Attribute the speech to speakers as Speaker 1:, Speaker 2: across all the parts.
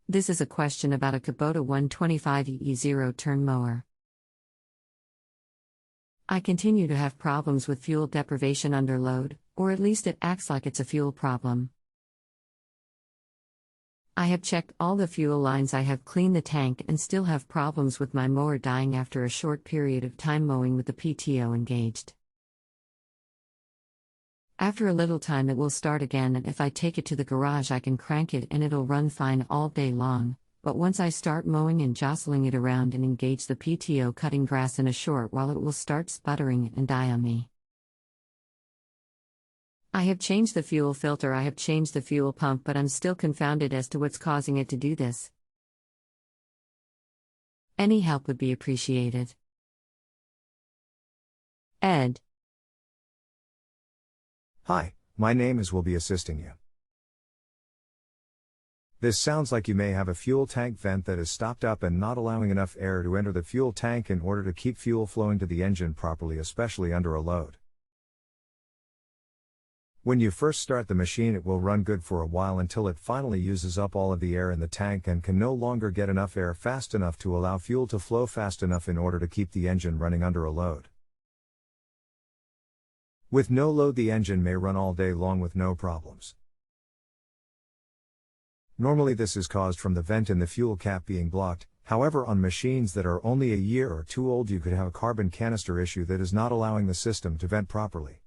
Speaker 1: This is a question about a Kubota 125EE zero-turn mower. I continue to have problems with fuel deprivation under load, or at least it acts like it's a fuel problem. I have checked all the fuel lines, I have cleaned the tank, and still have problems with my mower dying after a short period of time mowing with the PTO engaged. After a little time it will start again, and if I take it to the garage I can crank it and it'll run fine all day long, but once I start mowing and jostling it around and engage the PTO cutting grass in a short while, it will start sputtering and die on me. I have changed the fuel filter, I have changed the fuel pump, but I'm still confounded as to what's causing it to do this. Any help would be appreciated. Ed.
Speaker 2: Hi, my name is will be assisting you. This sounds like you may have a fuel tank vent that is stopped up and not allowing enough air to enter the fuel tank in order to keep fuel flowing to the engine properly, especially under a load. When you first start the machine, it will run good for a while until it finally uses up all of the air in the tank and can no longer get enough air fast enough to allow fuel to flow fast enough in order to keep the engine running under a load. With no load, the engine may run all day long with no problems. Normally this is caused from the vent in the fuel cap being blocked. However, on machines that are only a year or two old, you could have a carbon canister issue that is not allowing the system to vent properly.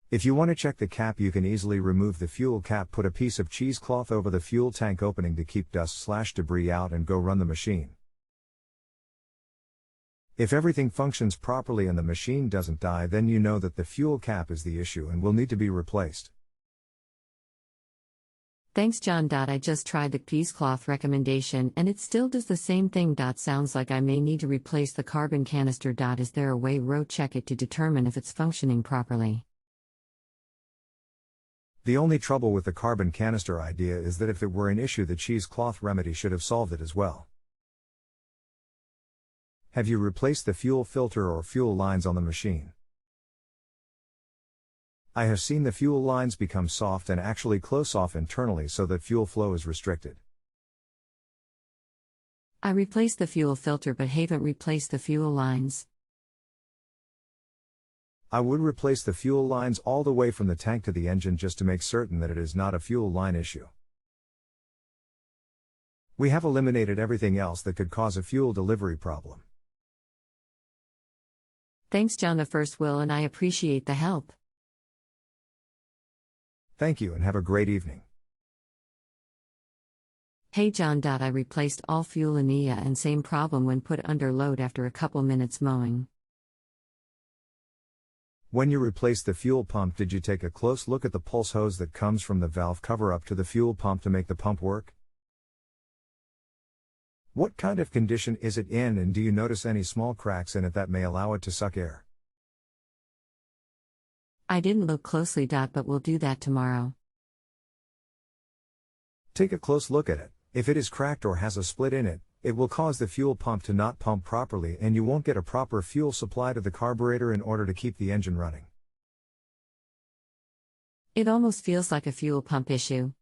Speaker 2: If you want to check the cap, you can easily remove the fuel cap, put a piece of cheesecloth over the fuel tank opening to keep dust/debris out, and go run the machine. If everything functions properly and the machine doesn't die, then you know that the fuel cap is the issue and will need to be replaced.
Speaker 1: Thanks John. I just tried the cheesecloth recommendation and it still does the same thing. Sounds like I may need to replace the carbon canister. Is there a way to check it to determine if it's functioning properly?
Speaker 2: The only trouble with the carbon canister idea is that if it were an issue, the cheesecloth remedy should have solved it as well. Have you replaced the fuel filter or fuel lines on the machine? I have seen the fuel lines become soft and actually close off internally so that fuel flow is restricted.
Speaker 1: I replaced the fuel filter but haven't replaced the fuel lines.
Speaker 2: I would replace the fuel lines all the way from the tank to the engine just to make certain that it is not a fuel line issue. We have eliminated everything else that could cause a fuel delivery problem.
Speaker 1: Thanks John the first will, and I appreciate the help.
Speaker 2: Thank you and have a great evening.
Speaker 1: Hey John. I replaced all fuel linear and same problem when put under load after a couple minutes mowing.
Speaker 2: When you replaced the fuel pump, did you take a close look at the pulse hose that comes from the valve cover up to the fuel pump to make the pump work? What kind of condition is it in, and do you notice any small cracks in it that may allow it to suck air?
Speaker 1: I didn't look closely. But we'll do that tomorrow.
Speaker 2: Take a close look at it. If it is cracked or has a split in it, it will cause the fuel pump to not pump properly and you won't get a proper fuel supply to the carburetor in order to keep the engine running.
Speaker 1: It almost feels like a fuel pump issue.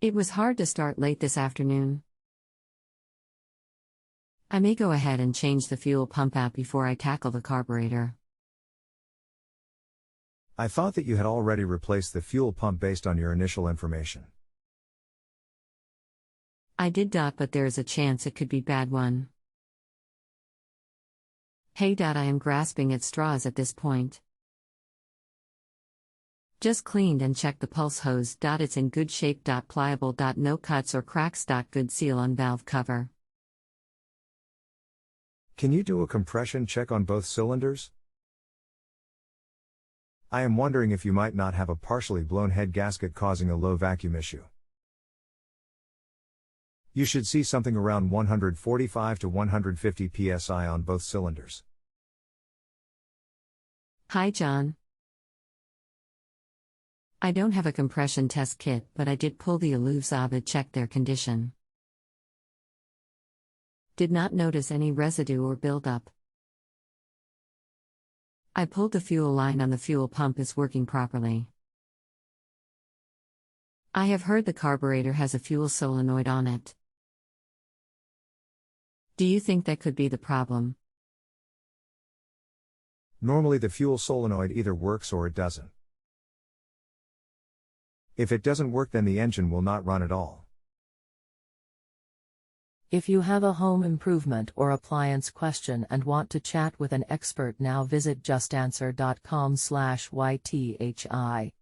Speaker 1: It was hard to start late this afternoon. I may go ahead and change the fuel pump out before I tackle the carburetor.
Speaker 2: I thought that you had already replaced the fuel pump based on your initial information.
Speaker 1: I did. But there is a chance it could be bad one. Hey. I am grasping at straws at this point. Just cleaned and checked the pulse hose. It's in good shape. Pliable. No cuts or cracks. Good seal on valve cover.
Speaker 2: Can you do a compression check on both cylinders? I am wondering if you might not have a partially blown head gasket causing a low vacuum issue. You should see something around 145 to 150 psi on both cylinders.
Speaker 1: Hi John. I don't have a compression test kit, but I did pull the aluves out to check their condition. Did not notice any residue or buildup. I pulled the fuel line on the fuel pump, is working properly. I have heard the carburetor has a fuel solenoid on it. Do you think that could be the problem?
Speaker 2: Normally the fuel solenoid either works or it doesn't. If it doesn't work, then the engine will not run at all.
Speaker 3: If you have a home improvement or appliance question and want to chat with an expert now, visit justanswer.com/ythi.